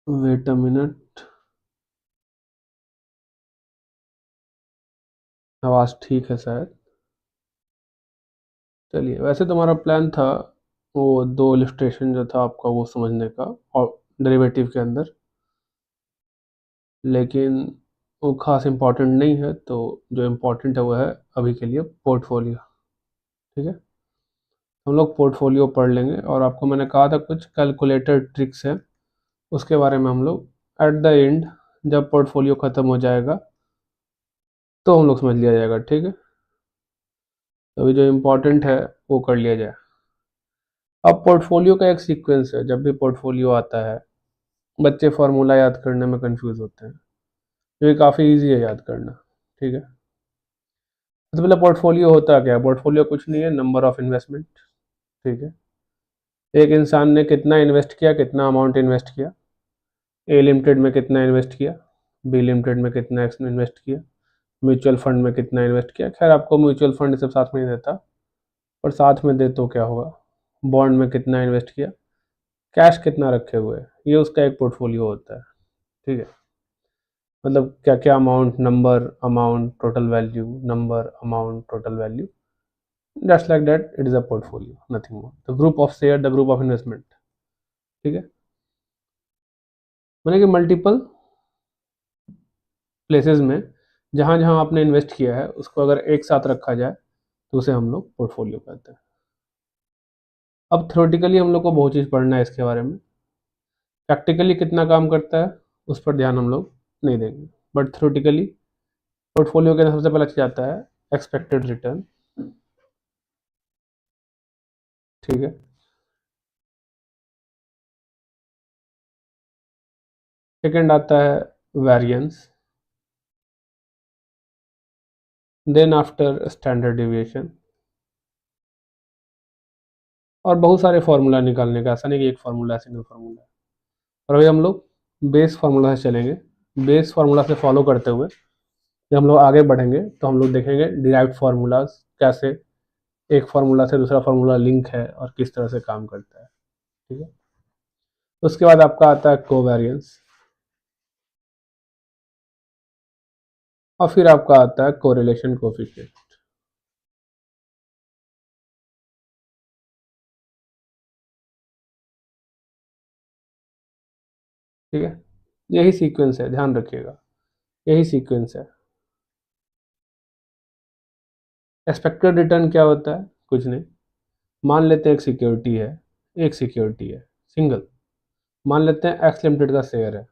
Wait a minute, आवाज़ ठीक है शायद। चलिए, वैसे तो हमारा प्लान था वो 2 इलस्ट्रेशन जो था आपका वो समझने का और डेरिवेटिव के अंदर, लेकिन वो ख़ास इम्पोर्टेंट नहीं है, तो जो इम्पोर्टेंट है वो है अभी के लिए पोर्टफोलियो। ठीक है, हम लोग पोर्टफोलियो पढ़ लेंगे और आपको मैंने कहा था कुछ कैलकुलेटर ट्रिक्स है, उसके बारे में हम लोग एट द एंड जब पोर्टफोलियो ख़त्म हो जाएगा तो हम लोग समझ लिया जाएगा। ठीक है, तो अभी जो इम्पोर्टेंट है वो कर लिया जाए। अब पोर्टफोलियो का एक सीक्वेंस है, जब भी पोर्टफोलियो आता है बच्चे फार्मूला याद करने में कंफ्यूज होते हैं, जो कि काफ़ी इजी है याद करना। ठीक है, सबसे पहले पोर्टफोलियो होता क्या है? पोर्टफोलियो कुछ नहीं है, नंबर ऑफ इन्वेस्टमेंट। ठीक है, एक इंसान ने कितना इन्वेस्ट किया, कितना अमाउंट इन्वेस्ट किया, ए लिमिटेड में कितना इन्वेस्ट किया, बी लिमिटेड में कितना इन्वेस्ट किया, म्यूचुअल फंड में कितना इन्वेस्ट किया। खैर आपको म्यूचुअल फंड सब साथ में नहीं देता, पर साथ में दे तो क्या होगा, बॉन्ड में कितना इन्वेस्ट किया, कैश कितना रखे हुए, ये उसका एक पोर्टफोलियो होता है। ठीक है, मतलब क्या क्या amount, number, amount, total value, number, amount, total value, that's like that, it is a portfolio, nothing more. The group of share, the group of investment. ठीक है, मैंने कि मल्टीपल प्लेसेस में जहाँ जहाँ आपने इन्वेस्ट किया है उसको अगर एक साथ रखा जाए तो उसे हम लोग पोर्टफोलियो कहते हैं। अब थ्योरेटिकली हम लोग को बहुत चीज़ पढ़ना है इसके बारे में, प्रैक्टिकली कितना काम करता है उस पर ध्यान हम लोग नहीं देंगे, बट थ्योरेटिकली पोर्टफोलियो के अंदर सबसे पहला चीज आता है एक्सपेक्टेड रिटर्न। ठीक है, सेकंड आता है variance, then after standard deviation, और बहुत सारे फार्मूला निकालने का, ऐसा नहीं कि एक फार्मूला है, सिंगल फार्मूला है। और अभी हम लोग बेस फार्मूला से चलेंगे, बेस फार्मूला से फॉलो करते हुए जब हम लोग आगे बढ़ेंगे तो हम लोग देखेंगे डिराइव्ड फार्मूलाज कैसे एक फार्मूला से दूसरा फार्मूला लिंक है और किस तरह से काम करता है। ठीक है, उसके बाद आपका आता है कोवेरिएंस, और फिर आपका आता है कोरिलेशन कोफिशिएंट। ठीक है, यही सीक्वेंस है, ध्यान रखिएगा, यही सीक्वेंस है। एक्सपेक्टेड रिटर्न क्या होता है? कुछ नहीं, मान लेते हैं एक सिक्योरिटी है, एक सिक्योरिटी है सिंगल, मान लेते हैं एक्स लिमिटेड का शेयर है।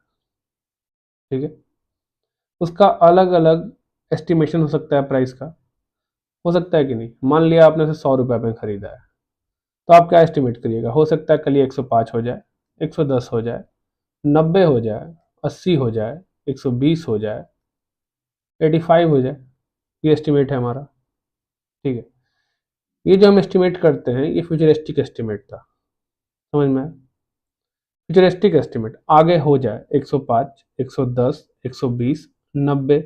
ठीक है, उसका अलग अलग एस्टिमेशन हो सकता है प्राइस का, हो सकता है कि नहीं। मान लिया आपने उसे 100 रुपये में खरीदा है, तो आप क्या एस्टिमेट करिएगा? हो सकता है कल 105 हो जाए, 110 हो जाए, 90 हो जाए, 80 हो जाए, 120 हो जाए, 85 हो जाए। ये एस्टिमेट है हमारा। ठीक है, ये जो हम एस्टिमेट करते हैं ये फ्यूचरिस्टिक एस्टिमेट था, समझ में आया? फ्यूचरिस्टिक एस्टिमेट आगे हो जाए 105, 110, 120, 90,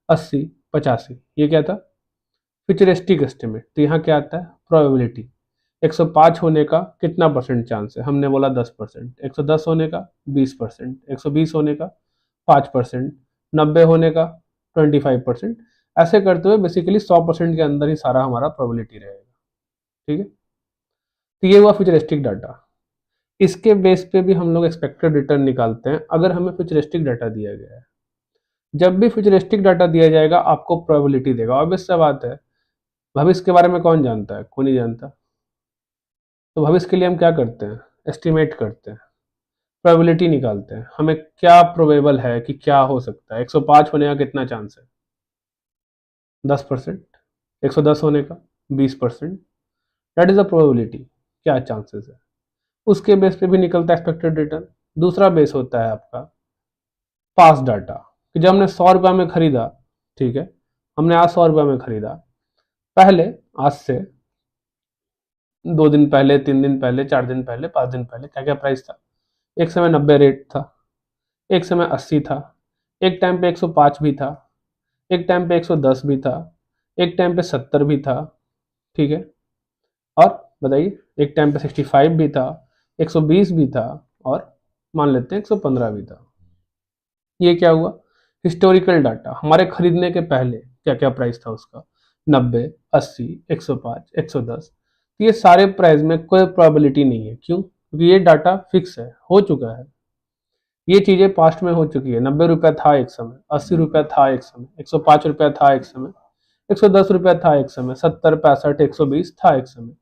80, 85, ये क्या था? Futuristic estimate. तो यहाँ क्या आता है? प्रोबेबिलिटी। 105 होने का कितना परसेंट चांस है? हमने बोला 10%। 110 होने का 20%, 120 होने का 5%, 90 होने का 25%। ऐसे करते हुए बेसिकली 100% के अंदर ही सारा हमारा प्रोबेबिलिटी रहेगा। ठीक है, तो ये हुआ फ्यूचरिस्टिक डाटा। इसके बेस पे भी हम लोग एक्सपेक्टेड रिटर्न निकालते हैं अगर हमें फ्यूचरिस्टिक डाटा दिया गया है। जब भी फ्यूचरिस्टिक डाटा दिया जाएगा आपको प्रोबेबिलिटी देगा, ऑब्वियस सा बात है। भविष्य के बारे में कौन जानता है? कोई नहीं जानता। तो भविष्य के लिए हम क्या करते हैं? एस्टिमेट करते हैं, प्रोबेबिलिटी निकालते हैं, हमें क्या प्रोबेबल है कि क्या हो सकता है। 105 होने का कितना चांस है? 10%। 110 होने का 20%। दैट इज अ प्रोबेबिलिटी, क्या चांसेस है। उसके बेस पे भी निकलता है एक्सपेक्टेड रिटर्न। दूसरा बेस होता है आपका पास डाटा, कि जब हमने 100 रुपये में खरीदा, ठीक है, हमने आज 100 रुपये में खरीदा, पहले आज से 2 दिन पहले, 3 दिन पहले, 4 दिन पहले, 5 दिन पहले क्या क्या प्राइस था? एक समय 90 रेट था, एक समय 80 था, एक टाइम पे 105 भी था, एक टाइम पे 110 भी था, एक टाइम पे 70 भी था। ठीक है, और बताइए, एक टाइम पे 65 भी था, 120 भी था, और मान लेते हैं 115 भी था। ये क्या हुआ, हिस्टोरिकल डाटा, हमारे खरीदने के पहले क्या क्या प्राइस था उसका, 90, 80, 105, 110। तो ये सारे प्राइस में कोई प्रोबेबिलिटी नहीं है। क्यों? क्योंकि ये डाटा फिक्स है, हो चुका है, ये चीजें पास्ट में हो चुकी है। 90 रुपया था एक समय, 80 रुपया था एक समय, 105 रुपया था एक समय, 110 रुपया था एक समय, 70, 65, 120 था एक समय।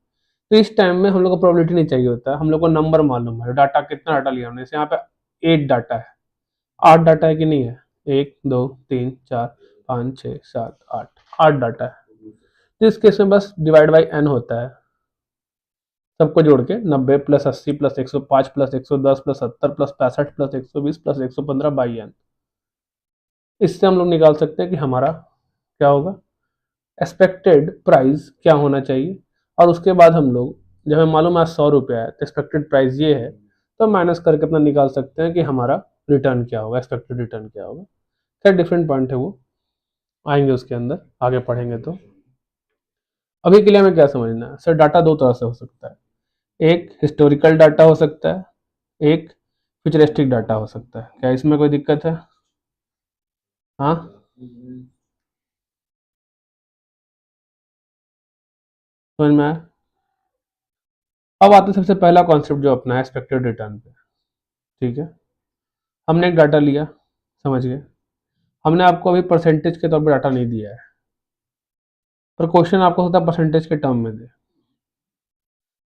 तो इस टाइम में हम लोग को प्रोबेबिलिटी नहीं चाहिए होता है, हम लोग को नंबर मालूम है, डाटा कितना डाटा लिया हमने। जैसे यहाँ पे 8 डाटा है, 8 डाटा है कि नहीं है, 1 2 3 4 5 6 7 8, 8 डाटा है। तो इस केस में बस डिवाइड बाई एन होता है, सबको जोड़ के 90 plus 80 plus 105 plus 110 plus 70 plus 65 plus 120 plus 115 by N. इससे हम लोग निकाल सकते हैं कि हमारा क्या होगा, एक्सपेक्टेड प्राइस क्या होना चाहिए। और उसके बाद हम लोग, जब हमें मालूम है 100 रुपया है तो एक्सपेक्टेड प्राइस ये है, तो माइनस करके अपना निकाल सकते हैं कि हमारा रिटर्न क्या होगा, एक्सपेक्टेड रिटर्न क्या होगा। खैर डिफरेंट पॉइंट है, वो आएंगे उसके अंदर, आगे पढ़ेंगे। तो अभी के लिए हमें क्या समझना है, सर डाटा दो तरह से हो सकता है, एक हिस्टोरिकल डाटा हो सकता है, एक फ्यूचरिस्टिक डाटा हो सकता है। क्या इसमें कोई दिक्कत है? हाँ, समझ में आया? अब आते हैं सबसे पहला कॉन्सेप्ट जो अपना है, एक्सपेक्टेड रिटर्न पे। ठीक है, हमने एक डाटा लिया, समझ गए, हमने आपको अभी परसेंटेज के तौर पर डाटा नहीं दिया है, पर क्वेश्चन आपको होता है परसेंटेज के टर्म में दे।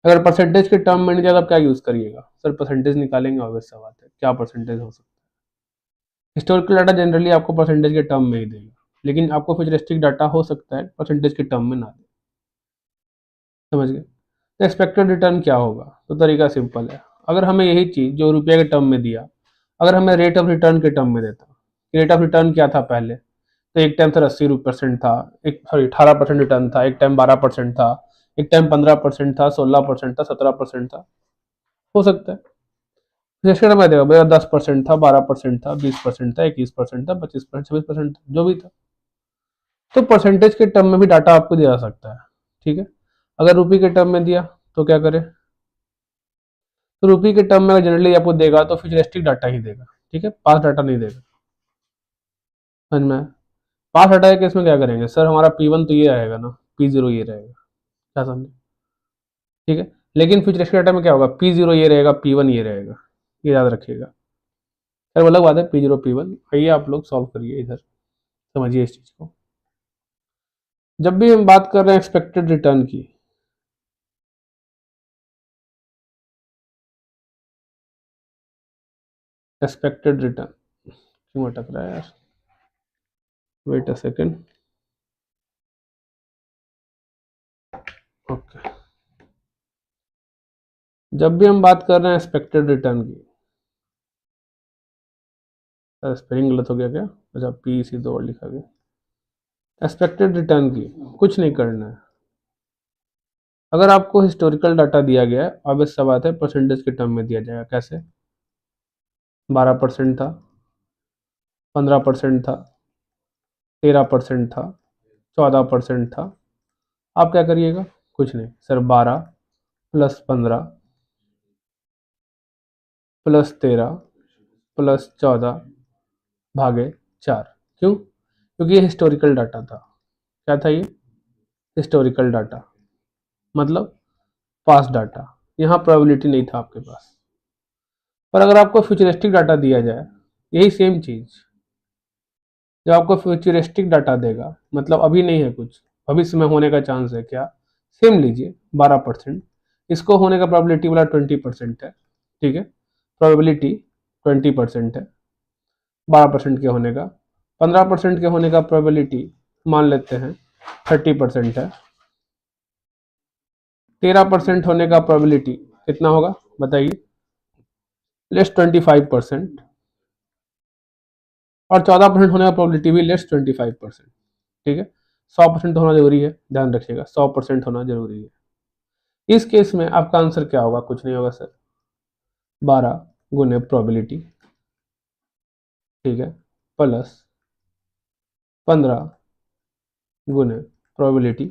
अगर परसेंटेज के टर्म में नहीं दिया तो आप क्या यूज करिएगा, सर परसेंटेज निकालेंगे, ऑब्वियस सा बात है, क्या परसेंटेज हो सकता है। हिस्टोरिकल डाटा जनरली आपको परसेंटेज के टर्म में ही देगा, लेकिन आपको फ्यूचरिस्टिक डाटा हो सकता है परसेंटेज के टर्म में ना दे। समझ गए? तो एक्सपेक्टेड रिटर्न क्या होगा, तो तरीका सिंपल है। अगर हमें यही चीज जो रुपये के टर्म में दिया, अगर हमें रेट ऑफ रिटर्न के टर्म में देता, रेट ऑफ रिटर्न क्या था पहले, तो एक टाइम सर 80% था, एक सॉरी 18% रिटर्न था, एक टाइम 12% था, एक टाइम 15% था, 16% था, 17% था, हो सकता है। जैसे मैं देखा भैया 10% था, 12% था, 20% था, 21% था, 25%, 26% था, जो भी था। तो परसेंटेज के टर्म में भी डाटा आपको दिया जा सकता है। ठीक है, अगर रुपये के टर्म में दिया तो क्या करें, तो रुपये के टर्म में जनरली आपको देगा तो फ्यूचरिस्टिक डाटा ही देगा। ठीक है, पास डाटा नहीं देगा। समझ में? पास डाटा के केस में क्या करेंगे, सर हमारा P1 तो ये रहेगा ना, P0 ये रहेगा, क्या समझे? ठीक है, लेकिन फ्यूचरिस्टिक डाटा में क्या होगा, P0 ये रहेगा, P1 ये रहेगा, ये याद रखिएगा। सर अलग बात है P0 P1, आइए आप लोग सॉल्व करिए इधर, समझिए इस चीज को। जब भी हम बात कर रहे हैं एक्सपेक्टेड रिटर्न की, एक्सपेक्टेड रिटर्न क्यों अटक रहा है यार, वेट अ सेकेंड। ओके, जब भी हम बात कर रहे हैं एक्सपेक्टेड रिटर्न की, स्पेलिंग गलत हो गया क्या, अच्छा पी सी दो और लिखा गया। एक्सपेक्टेड रिटर्न की कुछ नहीं करना है। अगर आपको हिस्टोरिकल डाटा दिया गया है, ऑब्वियस सा बात है परसेंटेज के टर्म में दिया जाएगा। कैसे? 12% था, 15% था, 13% था, 14% था। आप क्या करिएगा, कुछ नहीं सर, 12 प्लस 15 प्लस 13 प्लस 14 भागे 4। क्यों? क्योंकि ये हिस्टोरिकल डाटा था। क्या था ये? हिस्टोरिकल डाटा, मतलब पास्ट डाटा। यहाँ प्रोबेबिलिटी नहीं था आपके पास। पर अगर आपको फ्यूचरिस्टिक डाटा दिया जाए, यही सेम चीज, जब आपको फ्यूचरिस्टिक डाटा देगा, मतलब अभी नहीं है कुछ, भविष्य में होने का चांस है, क्या? सेम लीजिए 12%, इसको होने का प्रोबेबिलिटी वाला 20% है। ठीक है, प्रोबेबिलिटी 20% है 12% के होने का। 15% के होने का प्रोबेबिलिटी मान लेते हैं 30% है। 13% होने का प्रोबेबिलिटी कितना होगा बताइए, लेस 25%। और 14% होने का प्रोबेबिलिटी भी लेस 25%। ठीक है, 100% होना जरूरी है, ध्यान रखिएगा 100% होना जरूरी है। इस केस में आपका आंसर क्या होगा, कुछ नहीं होगा सर, 12 गुने प्रोबेबिलिटी, ठीक है, प्लस 15 गुने प्रोबेबिलिटी,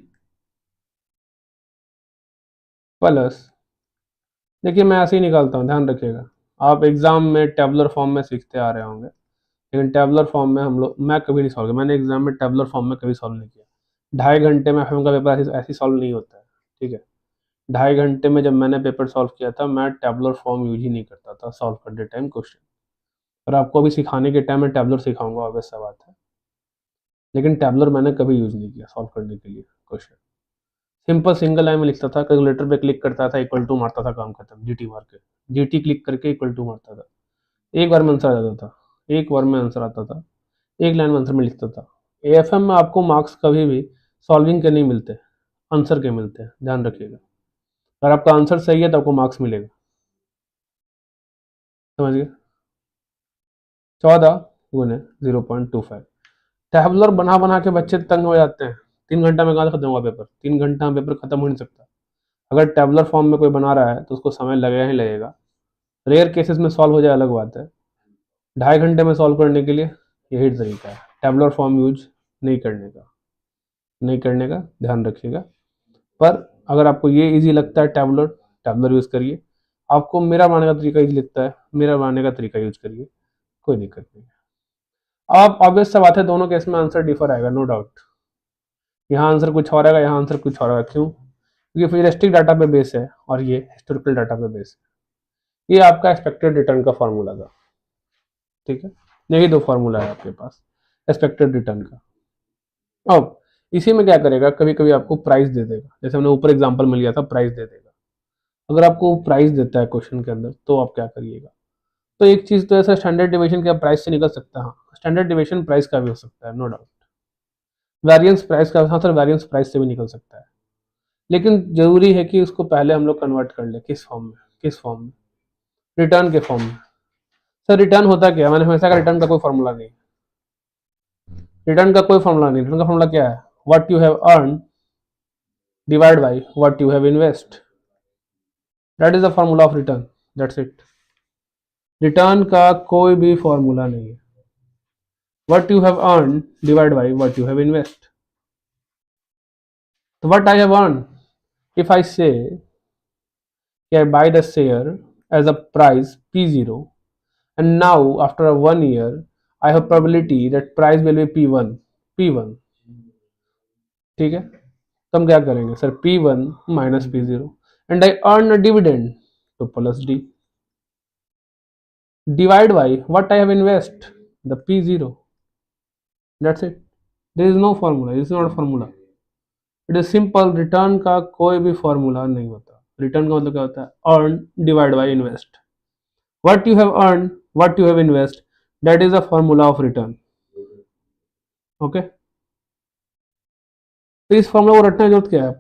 प्लस, देखिए मैं ऐसे ही निकालता हूँ, ध्यान रखिएगा, आप एग्जाम में टेबुलर फॉर्म में सीखते आ रहे होंगे, लेकिन टेबुलर फॉर्म में मैं कभी नहीं सॉल्व किया, मैंने एग्जाम में टेबुलर फॉर्म में कभी सॉल्व नहीं किया। 2.5 घंटे में एफएम का पेपर ऐसे सॉल्व नहीं होता है, ठीक है। 2.5 घंटे में जब मैंने पेपर सॉल्व किया था, मैं टेबुलर फॉर्म यूज ही नहीं करता था सॉल्व करते टाइम क्वेश्चन। और आपको अभी सिखाने के टाइम में टेबुलर सिखाऊंगा, ऑब्वियस सा बात है, लेकिन टेबुलर मैंने कभी यूज नहीं किया सॉल्व करने के लिए क्वेश्चन। सिंपल सिंगल लाइन में लिखता था, कैलकुलेटर पे क्लिक करता था, इक्वल टू मारता था, काम खत्म, जीटी मार के, जीटी क्लिक करके इक्वल टू मारता था, एक बार में आंसर आ जाता था, एक बार में आंसर आता था, एक लाइन में आंसर में लिखता था। एएफएम में आपको मार्क्स कभी भी सॉल्विंग के नहीं मिलते, आंसर के मिलते हैं, ध्यान रखिएगा। अगर आपका आंसर सही है तो आपको मार्क्स मिलेगा, समझ गए। 14 गुने 0.25। टैबुलर बना बना के बच्चे तंग हो जाते हैं। 3 घंटा में कहाँ खत्म होगा पेपर, 3 घंटा में पेपर खत्म हो नहीं सकता। अगर टैबुलर फॉर्म में कोई बना रहा है तो उसको समय लगेगा ही लगेगा। रेयर केसेस में सॉल्व हो जाए अलग बात है। 2.5 घंटे में सॉल्व करने के लिए यही तरीका है, टैबुलर फॉर्म यूज नहीं करने का, नहीं करने का, ध्यान रखिएगा। पर अगर आपको ये इजी लगता है टैबुलर, टैबुलर यूज़ करिए। आपको मेरा बनाने का तरीका इजी लगता है, मेरा बनाने का तरीका यूज करिए, कोई दिक्कत नहीं है। आप ऑब्वियस सा बात है, दोनों केस में आंसर डिफर आएगा, नो डाउट। यहाँ आंसर कुछ और आएगा, यहाँ आंसर कुछ और आएगा, क्यों? क्योंकि फिजिस्टिक डाटा पे बेस है और ये हिस्टोरिकल डाटा पे बेस है। ये आपका एक्सपेक्टेड रिटर्न का फॉर्मूला था, ठीक है। यही दो फॉर्मूला है आपके पास एक्सपेक्टेड रिटर्न का। अब इसी में क्या करेगा, कभी कभी आपको प्राइस दे देगा, जैसे हमने ऊपर एग्जांपल में लिया था, प्राइस दे देगा। अगर आपको प्राइस देता है क्वेश्चन के अंदर तो आप क्या करिएगा, तो एक चीज तो ऐसा स्टैंडर्ड डिविएशन क्या प्राइस से निकल सकता है, हाँ स्टैंडर्ड डिविएशन प्राइस का भी हो सकता है, नो डाउट। वेरिएंस प्राइस का, हाँ सर वेरिएंस प्राइस से भी निकल सकता है, लेकिन जरूरी है कि उसको पहले हम लोग कन्वर्ट कर ले, किस फॉर्म में, किस फॉर्म में, रिटर्न के फॉर्म में। सर रिटर्न होता क्या है, मैंने हमेशा का रिटर्न का कोई फॉर्मूला नहीं, रिटर्न का कोई फॉर्मूला नहीं। रिटर्न का फॉर्मूला क्या है, what you have earn divide by what you have invest, that is the formula of return, that's it. Return का कोई भी फॉर्मूला नहीं है, what you have earn divide by what you have invest. तो what I have earn, if I say I buy the share as a price P0 and now after 1 year I have probability that price will be P1, P1, ठीक है। तो हम क्या करेंगे sir, P1 minus P0 and I earn a dividend, तो plus D divide by what I have invest the P0, that's it. There is no formula, is not formula, it is simple. Return का कोई भी formula नहीं होता। Return का मतलब क्या होता है, earn divide by invest, what you have earned, what you have invest, that is the formula of return, okay। तो इस फॉर्मूला को रटने की जरूरत क्या है,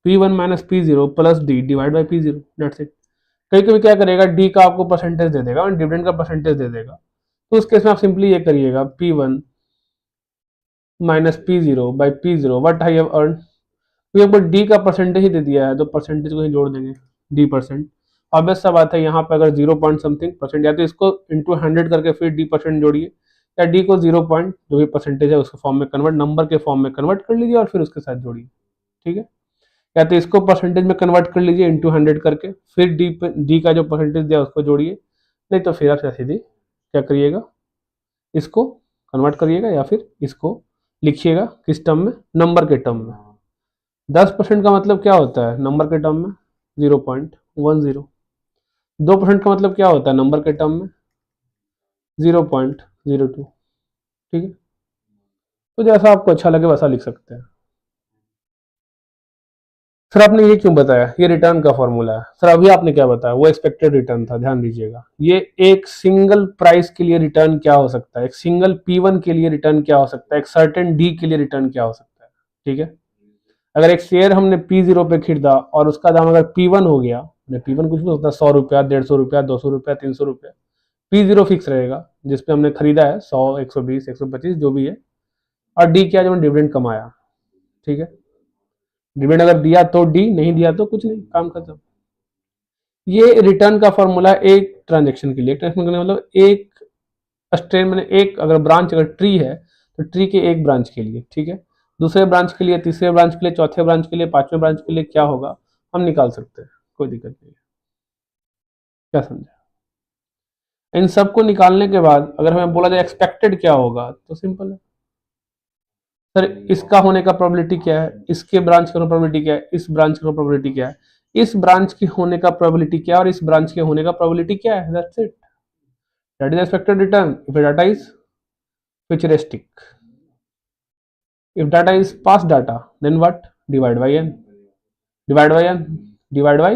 P1 minus P0 plus D divide by P0, that's it. कभी कभी क्या करेगा, डी का आपको परसेंटेज दे देगा, डिविडेंड का परसेंटेज दे देगा, तो उस केस में आप सिंपली ये करिएगा, P1 minus P0 by P0 what I have earn. तो आपको डी का परसेंटेज ही दे दिया है तो परसेंटेज को ही जोड़ देंगे, डी परसेंट। ऑब्वियस सा बात है, यहाँ पे अगर 0 पॉइंट समथिंग परसेंट, या तो इसको इंटू 100 करके फिर डी परसेंट जोड़िए, या डी को 0 पॉइंट जो भी परसेंटेज है उसके फॉर्म में कन्वर्ट, नंबर के फॉर्म में कन्वर्ट कर लीजिए और फिर उसके साथ जोड़िए, ठीक है। या तो इसको परसेंटेज में कन्वर्ट कर लीजिए इंटू 100 करके, फिर डी का जो परसेंटेज दिया उसको जोड़िए, नहीं तो फिर आप सीधे क्या करिएगा, इसको कन्वर्ट करिएगा या फिर इसको लिखिएगा किस टर्म में, नंबर के टर्म में। 10% का मतलब क्या होता है नंबर के टर्म में, 0.10। 2% का मतलब क्या होता है नंबर के टर्म में, 0.02, ठीक है। तो जैसा आपको अच्छा लगे वैसा लिख सकते हैं। सर आपने ये क्यों बताया, ये रिटर्न का फॉर्मूला है। सर अभी आपने क्या बताया, वो एक्सपेक्टेड रिटर्न था, ध्यान दीजिएगा। ये एक सिंगल प्राइस के लिए रिटर्न क्या हो सकता है, एक सिंगल P1 के लिए रिटर्न क्या हो सकता है, एक सर्टेन डी के लिए रिटर्न क्या हो सकता है, ठीक है। अगर एक शेयर हमने P0 पे खरीदा और उसका दाम अगर P1 हो गया, P1 कुछ भी होता है, 100 रुपया, 150 रुपया, 200 रुपया, 300 रुपया, P0 फिक्स रहेगा जिसपे हमने खरीदा है, 100, 120, 125 जो भी है, और डी क्या, जो डिविडेंड कमाया, ठीक है। डिविडेंड अगर दिया तो डी, नहीं दिया तो कुछ नहीं, काम खत्म। ये रिटर्न का फॉर्मूला एक ट्रांजेक्शन के लिए, ट्रांजेक्शन का मतलब एक स्ट्रेन, मैंने एक अगर ब्रांच, अगर ट्री है तो ट्री के एक ब्रांच के लिए, ठीक है। दूसरे ब्रांच के लिए, तीसरे ब्रांच के लिए, चौथे ब्रांच के लिए, पांचवें ब्रांच के लिए क्या होगा हम निकाल सकते हैं, कोई दिक्कत नहीं है। क्या समझे? इन सबको निकालने के बाद अगर हमें बोला जाए एक्सपेक्टेड क्या होगा, तो सिंपल है सर, इसका होने का प्रोबेबिलिटी क्या है, इसके ब्रांच का प्रोबेबिलिटी क्या है, इस ब्रांच का प्रोबेबिलिटी क्या है, इस ब्रांच के होने का प्रोबेबिलिटी क्या है, और इस ब्रांच के होने का प्रोबेबिलिटी क्या है, that's it, that is expected return if data is futuristic. If data is past data, then what? Divide by n. Divide by n. Divide by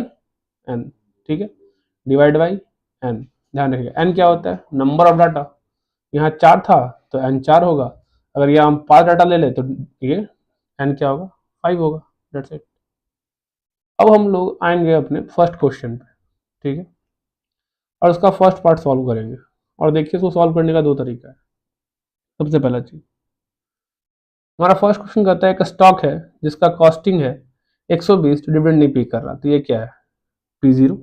n. ठीक है, डिवाइड बाई n. ध्यान रखिएगा n क्या होता है, number of data. यहाँ 4 था तो n 4 होगा. अगर यहाँ हम 5 डाटा ले ले तो ये n क्या होगा, 5 होगा. That's it. अब हम लोग आएंगे अपने फर्स्ट क्वेश्चन पे. ठीक है, और उसका फर्स्ट पार्ट सॉल्व करेंगे. और देखिए उसको सॉल्व करने का दो तरीका है. सबसे पहला चीज, हमारा फर्स्ट क्वेश्चन कहता है एक स्टॉक है जिसका कॉस्टिंग है 120, डिविडेंड नहीं पे कर रहा, तो ये क्या है, P0.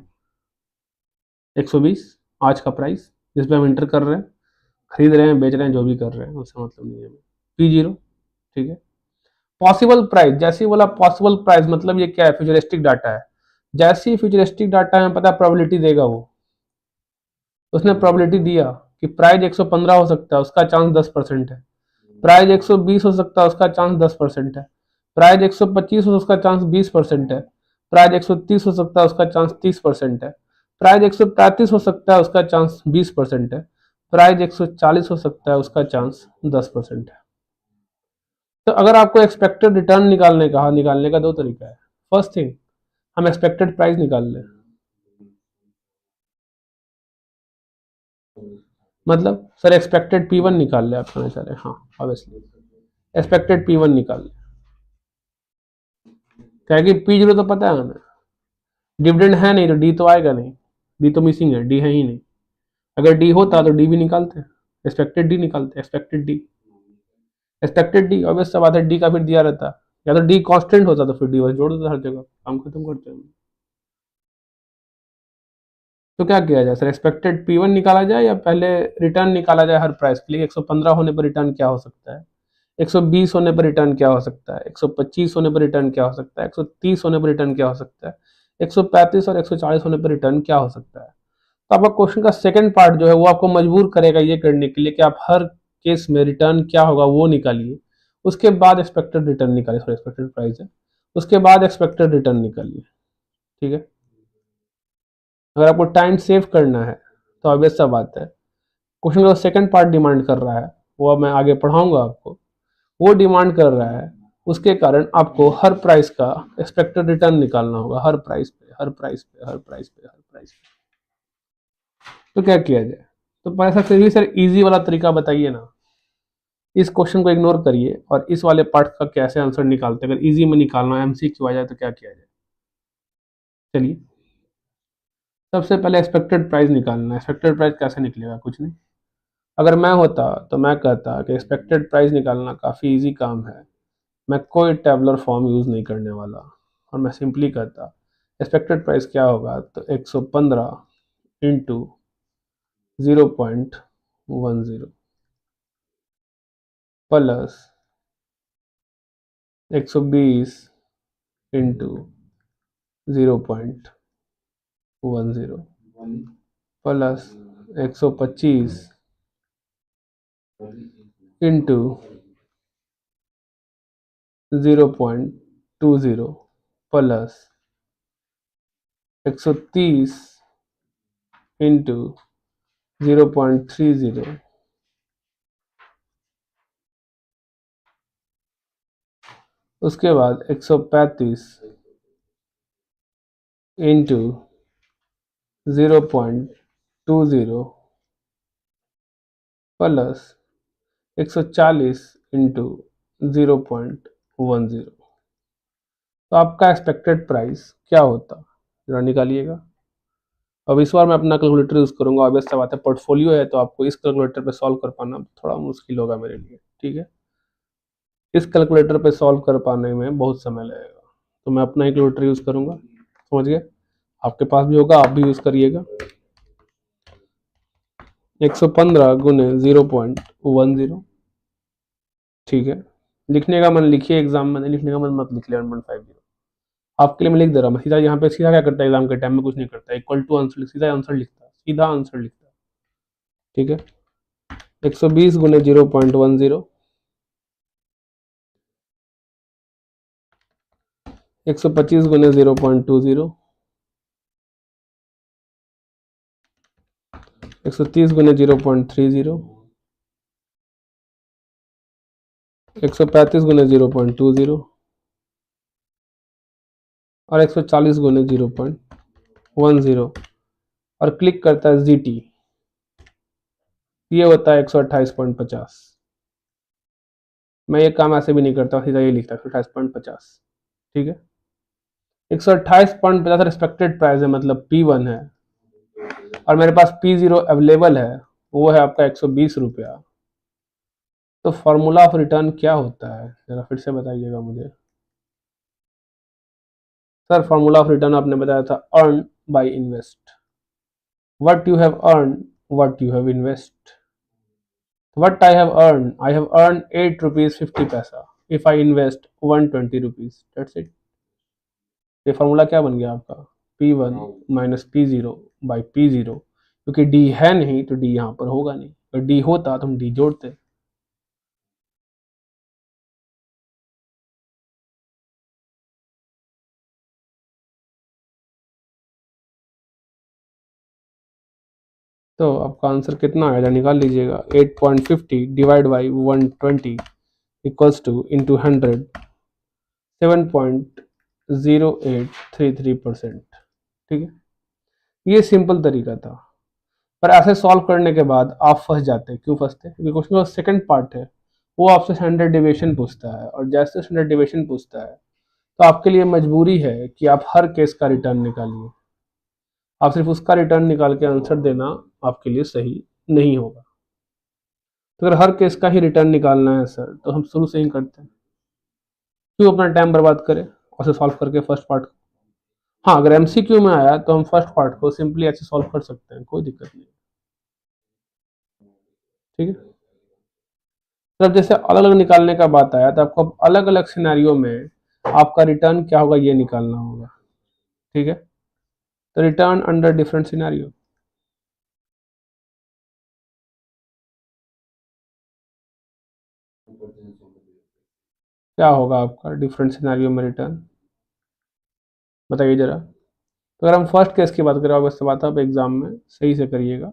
120 आज का प्राइस जिस पे हम इंटर कर रहे हैं, खरीद रहे हैं, बेच रहे हैं, जो भी कर रहे हैं उससे मतलब नहीं है. P0. ठीक है. पॉसिबल प्राइस, जैसे ही बोला पॉसिबल प्राइस मतलब ये क्या है, फ्यूचरिस्टिक डाटा है. जैसे ही फ्यूचरिस्टिक डाटा है, हमें पता है प्रोबेबिलिटी देगा वो. उसने प्रोबेबिलिटी दिया कि प्राइस 115 हो सकता है, उसका चांस 10% है. प्राइस 120 हो सकता है, उसका चांस 10% है. प्राइस 125 हो, उसका चांस 20% है. प्राइस 130 हो सकता है, उसका चांस 30% है. प्राइस 135 हो सकता है, उसका चांस 20% है. प्राइस 140 हो सकता है, उसका चांस 10% है. तो अगर आपको एक्सपेक्टेड रिटर्न निकालने का दो तरीका है. फर्स्ट थिंग, हम एक्सपेक्टेड प्राइस निकाल लें. मतलब सर एक्सपेक्टेड P1 निकाल ले, आप कहना चाह रहे हैं. हाँ ऑब्वियसली एक्सपेक्टेड P1 निकाल ले. क्या कि P0 तो पता है हमें, डिविडेंड है नहीं तो डी तो आएगा नहीं. डी तो मिसिंग है, डी है ही नहीं. अगर डी होता तो डी भी निकालते, एक्सपेक्टेड डी निकालते. एक्सपेक्टेड डी ऑब्वियस सा बात है, डी का फिर दिया रहता. या तो डी कांस्टेंट होता तो फिर डी बस जोड़ देता हर जगह, काम खत्म करते हैं. तो क्या किया जाए सर, एक्सपेक्टेड P1 निकाला जाए या पहले रिटर्न निकाला जाए हर प्राइस के लिए. 115 होने पर रिटर्न क्या हो सकता है, 120 होने पर रिटर्न क्या हो सकता है, 125 होने पर रिटर्न क्या हो सकता है, 130 होने पर रिटर्न क्या हो सकता है, 135 और 140 होने पर रिटर्न क्या हो सकता है. तो आपका क्वेश्चन का सेकंड पार्ट जो है वो आपको मजबूर करेगा ये करने के लिए कि आप हर केस में रिटर्न क्या होगा वो निकालिए, उसके बाद एक्सपेक्टेड रिटर्न निकालिए, सॉरी एक्सपेक्टेड प्राइस है, उसके बाद एक्सपेक्टेड रिटर्न निकालिए. ठीक है. अगर आपको टाइम सेव करना है तो ऑब्वियस सा बात है, क्वेश्चन का सेकंड पार्ट डिमांड कर रहा है, वो अब मैं आगे पढ़ाऊंगा आपको, वो डिमांड कर रहा है. उसके कारण आपको हर प्राइस का एक्सपेक्टेड रिटर्न निकालना होगा, हर प्राइस पे, हर प्राइस पे, हर प्राइस पे, हर प्राइस पे. तो क्या किया जाए, तो पैसा फिर भी सर इजी वाला तरीका बताइए ना. इस क्वेश्चन को इग्नोर करिए और इस वाले पार्ट का कैसे आंसर निकालते हैं. अगर इजी में निकालना है, एमसीक्यू आ जाए तो क्या किया जाए. चलिए, सबसे पहले एक्सपेक्टेड प्राइस निकालना है. एक्सपेक्टेड प्राइस कैसे निकलेगा, कुछ नहीं. अगर मैं होता तो मैं कहता कि एक्सपेक्टेड प्राइस निकालना काफ़ी इजी काम है, मैं कोई टेबलर फॉर्म यूज़ नहीं करने वाला, और मैं सिंपली कहता एक्सपेक्टेड प्राइस क्या होगा, तो 115 into 0.10 plus 120 into 0.10 plus 125 into 0.20 plus 130 into 0.30, उसके बाद 135 इंटू 0.20 प्लस 140 इंटू 0.10. तो आपका एक्सपेक्टेड प्राइस क्या होता, जरा निकालिएगा. अब इस बार मैं अपना कैलकुलेटर यूज़ करूंगा, ऑब्वियस सा बात है पोर्टफोलियो है तो आपको इस कैलकुलेटर पे सॉल्व कर पाना थोड़ा मुश्किल होगा मेरे लिए. ठीक है, इस कैलकुलेटर पे सॉल्व कर पाने में बहुत समय लगेगा, तो मैं अपना ही कैलकुलेटर यूज़ करूंगा. समझ गए, आपके पास भी होगा, आप भी यूज़ करिएगा. 115 गुने 0.10. ठीक है, लिखने का मन लिखिए, एग्जाम में नहीं लिखने का मन मत लिख ले 1.50. आपके लिए मैं लिख दे रहा हूँ. सीधा यहाँ पे सीधा क्या करता है एग्जाम के टाइम में, कुछ नहीं करता, इक्वल टू आंसर, सीधा आंसर लिखता है, सीधा आंसर लिखता है. ठीक है, 120 गुने 0.10, 125 गुने 0.20, 130 गुने 0.30, 135 गुने 0.20 और 140 गुने 0.10 और क्लिक करता है GT, ये होता है 128.50। मैं ये काम ऐसे भी नहीं करता, सीधा ये लिखता है 128.50। ठीक है, 128.50 रिस्पेक्टेड प्राइस है, मतलब P1 है, और मेरे पास P0 अवेलेबल है, वो है आपका 120 रुपया। तो फॉर्मूला ऑफ रिटर्न क्या होता है, जरा फिर से बताइएगा मुझे। सर फॉर्मूला ऑफ रिटर्न आपने बताया था earn by invest, what you have earn, what you have invest. What I have earned 8 rupees 50 paisa if I invest 120 rupees, that's it। ये फॉर्मूला क्या बन गया आपका, P1 minus P0 by P0, क्योंकि D है नहीं तो D यहाँ पर होगा नहीं, अगर D होता तो हम D जोड़ते। तो आपका आंसर कितना आएगा, निकाल लीजिएगा। 8.50 divide by 120 equals two into 100 7.0833%। ठीक है, ये सिंपल तरीका था, पर ऐसे सॉल्व करने के बाद आप फंस जाते हैं। क्यों फंसते हैं, क्योंकि क्वेश्चन का सेकंड पार्ट है, वो आपसे स्टैंडर्ड डिविएशन पूछता है, और जैसे स्टैंडर्ड डिविएशन पूछता है तो आपके लिए मजबूरी है कि आप हर केस का रिटर्न निकालिए। आप सिर्फ उसका रिटर्न निकाल के आंसर देना आपके लिए सही नहीं होगा। तो अगर हर केस का ही रिटर्न निकालना है सर, तो हम शुरू से ही करते हैं, क्यों अपना टाइम बर्बाद करें और सॉल्व करके फर्स्ट पार्ट। हाँ, अगर MCQ में आया तो हम फर्स्ट पार्ट को सिंपली ऐसे सॉल्व कर सकते हैं, कोई दिक्कत नहीं। ठीक है, तो जब जैसे अलग अलग निकालने का बात आया तो आपको अलग अलग सिनेरियो में आपका रिटर्न क्या होगा ये निकालना होगा। ठीक है, तो रिटर्न अंडर डिफरेंट सिनेरियो क्या होगा आपका, डिफरेंट सिनेरियो में रिटर्न बताइए जरा। तो अगर हम फर्स्ट केस की बात करें, ऑब्वियस बात है, आप एग्जाम में सही से करिएगा,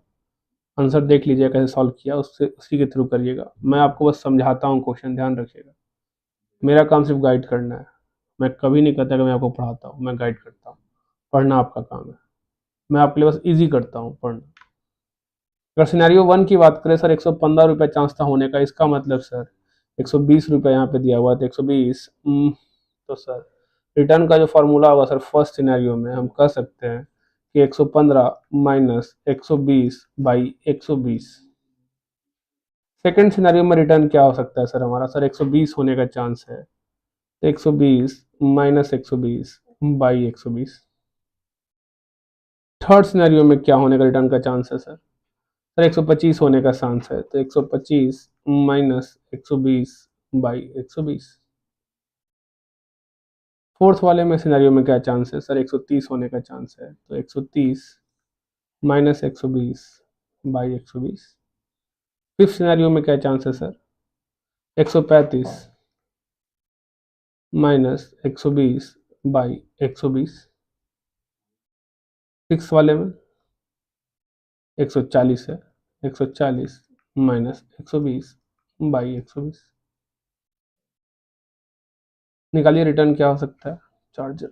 आंसर देख लीजिएगा कैसे सॉल्व किया, उससे उसी के थ्रू करिएगा। मैं आपको बस समझाता हूँ क्वेश्चन, ध्यान रखिएगा। मेरा काम सिर्फ गाइड करना है, मैं कभी नहीं कहता कि मैं आपको पढ़ाता हूँ, मैं गाइड करता हूँ। पढ़ना आपका काम है, मैं आपके लिए बस ईजी करता हूँ पढ़ना। अगर सिनेरियो 1 की बात करें सर, 115 रुपये चांस था होने का, इसका मतलब सर 120 रुपये यहाँ पे दिया हुआ था, 120। तो सर रिटर्न का जो फॉर्मूला होगा सर, फर्स्ट सिनेरियो में हम कह सकते हैं कि 115 माइनस 120 बाई 120। सेकेंड सिनेरियो में रिटर्न क्या हो सकता है सर हमारा, सर 120 होने का चांस है, तो 120 माइनस 120 बाई 120। थर्ड सिनेरियो में क्या होने का रिटर्न का चांस है सर, 125 होने का चांस है, तो 125 माइनस 120 बाई 120। फोर्थ वाले में सिनेरियो में क्या चांस है सर, 130 होने का चांस है, तो 130 माइनस 120 बाई 120। फिफ्थ सिनेरियो में क्या चांस है सर, 135 माइनस 120 बाई 120। सिक्स वाले में 140 है, 140 माइनस 120 बाई 120। निकालिए रिटर्न क्या हो सकता है, चार्जर